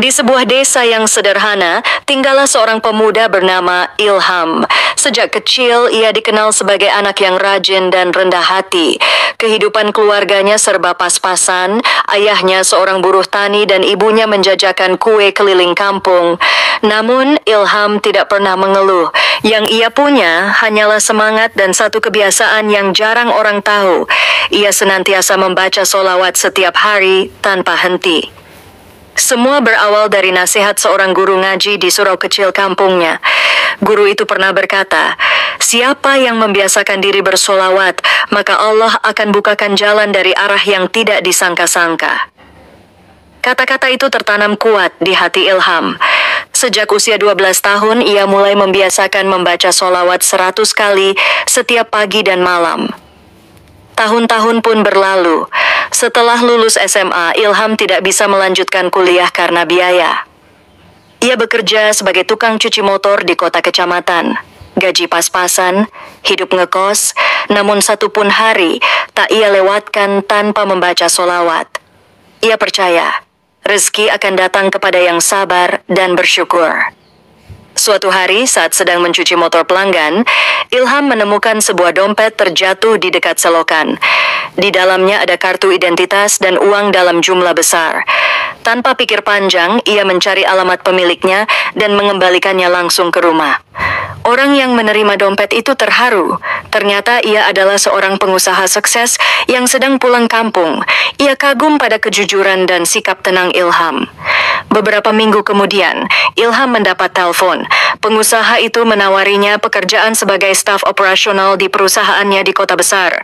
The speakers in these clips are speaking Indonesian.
Di sebuah desa yang sederhana, tinggallah seorang pemuda bernama Ilham. Sejak kecil, ia dikenal sebagai anak yang rajin dan rendah hati. Kehidupan keluarganya serba pas-pasan, ayahnya seorang buruh tani dan ibunya menjajakan kue keliling kampung. Namun, Ilham tidak pernah mengeluh. Yang ia punya hanyalah semangat dan satu kebiasaan yang jarang orang tahu. Ia senantiasa membaca sholawat setiap hari tanpa henti. Semua berawal dari nasihat seorang guru ngaji di surau kecil kampungnya. Guru itu pernah berkata, "Siapa yang membiasakan diri bersolawat, maka Allah akan bukakan jalan dari arah yang tidak disangka-sangka." Kata-kata itu tertanam kuat di hati Ilham. Sejak usia 12 tahun, ia mulai membiasakan membaca solawat 100 kali setiap pagi dan malam. Tahun-tahun pun berlalu. Setelah lulus SMA, Ilham tidak bisa melanjutkan kuliah karena biaya. Ia bekerja sebagai tukang cuci motor di kota kecamatan. Gaji pas-pasan, hidup ngekos, namun satu pun hari tak ia lewatkan tanpa membaca solawat. Ia percaya, rezeki akan datang kepada yang sabar dan bersyukur. Suatu hari saat sedang mencuci motor pelanggan, Ilham menemukan sebuah dompet terjatuh di dekat selokan. Di dalamnya ada kartu identitas dan uang dalam jumlah besar. Tanpa pikir panjang, ia mencari alamat pemiliknya dan mengembalikannya langsung ke rumah. Orang yang menerima dompet itu terharu. Ternyata ia adalah seorang pengusaha sukses yang sedang pulang kampung. Ia kagum pada kejujuran dan sikap tenang Ilham. Beberapa minggu kemudian, Ilham mendapat telepon. Pengusaha itu menawarinya pekerjaan sebagai staf operasional di perusahaannya di kota besar.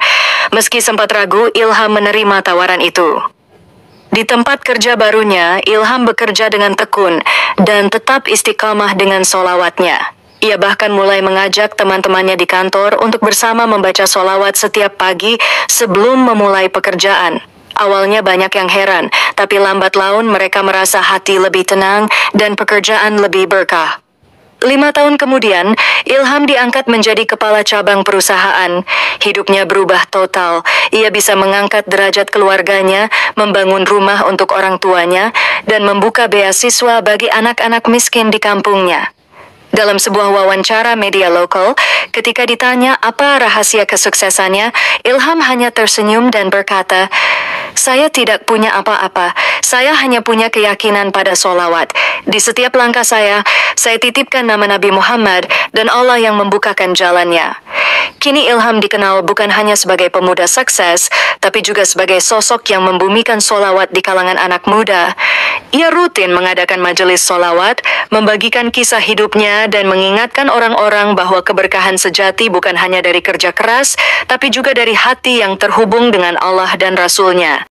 Meski sempat ragu, Ilham menerima tawaran itu. Di tempat kerja barunya, Ilham bekerja dengan tekun dan tetap istiqamah dengan solawatnya. Ia bahkan mulai mengajak teman-temannya di kantor untuk bersama membaca solawat setiap pagi sebelum memulai pekerjaan. Awalnya banyak yang heran, tapi lambat laun mereka merasa hati lebih tenang dan pekerjaan lebih berkah. 5 tahun kemudian, Ilham diangkat menjadi kepala cabang perusahaan. Hidupnya berubah total. Ia bisa mengangkat derajat keluarganya, membangun rumah untuk orang tuanya, dan membuka beasiswa bagi anak-anak miskin di kampungnya. Dalam sebuah wawancara media lokal, ketika ditanya apa rahasia kesuksesannya, Ilham hanya tersenyum dan berkata, "Saya tidak punya apa-apa, saya hanya punya keyakinan pada solawat. Di setiap langkah saya titipkan nama Nabi Muhammad dan Allah yang membukakan jalannya." Kini Ilham dikenal bukan hanya sebagai pemuda sukses, tapi juga sebagai sosok yang membumikan solawat di kalangan anak muda. Ia rutin mengadakan majelis solawat, membagikan kisah hidupnya, dan mengingatkan orang-orang bahwa keberkahan sejati bukan hanya dari kerja keras, tapi juga dari hati yang terhubung dengan Allah dan Rasul-Nya.